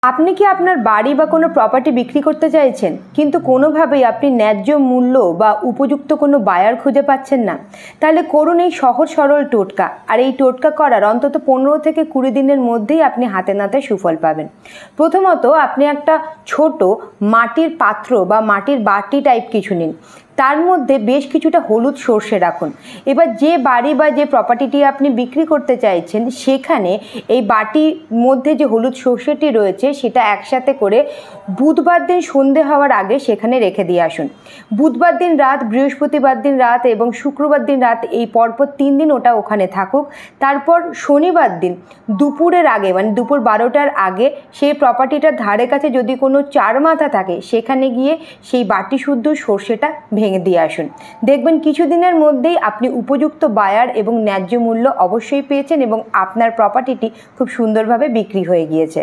আপনি কি আপনার বাড়ি বা কোনো প্রপার্টি বিক্রি করতে চাইছেন, কিন্তু কোনোভাবেই আপনি ন্যায্য মূল্য বা উপযুক্ত কোনো বায়ার খুঁজে পাচ্ছেন না? তাহলে করুন এই সহজ সরল টোটকা। আর এই টোটকা করার অন্তত 15 থেকে 20 দিনের মধ্যেই আপনি হাতে নাতে সুফল পাবেন। প্রথমত, আপনি একটা ছোট মাটির পাত্র বা মাটির বাটি টাইপ কিছু নিন। তার মধ্যে বেশ কিছুটা হলুদ সর্ষে রাখুন। এবার যে বাড়ি বা যে প্রপার্টিটি আপনি বিক্রি করতে চাইছেন, সেখানে এই বাটির মধ্যে যে হলুদ সর্ষেটি রয়েছে সেটা একসাথে করে বুধবার দিন সন্ধে হওয়ার আগে সেখানে রেখে দিয়ে আসুন। বুধবার দিন রাত, বৃহস্পতিবার দিন রাত এবং শুক্রবার দিন রাত, এই পরপর 3 দিন ওটা ওখানে থাকুক। তারপর শনিবার দিন দুপুরের আগে, মানে দুপুর 12টার আগে, সেই প্রপার্টিটার ধারে কাছে যদি কোনো চার মাথা থাকে সেখানে গিয়ে সেই বাটি শুদ্ধ সর্ষেটা ভেঙে দিয়ে আসুন। দেখবেন কিছুদিনের মধ্যেই আপনি উপযুক্ত বায়ার এবং ন্যায্য মূল্য অবশ্যই পেয়েছেন এবং আপনার প্রপার্টিটি খুব সুন্দরভাবে বিক্রি হয়ে গিয়েছে।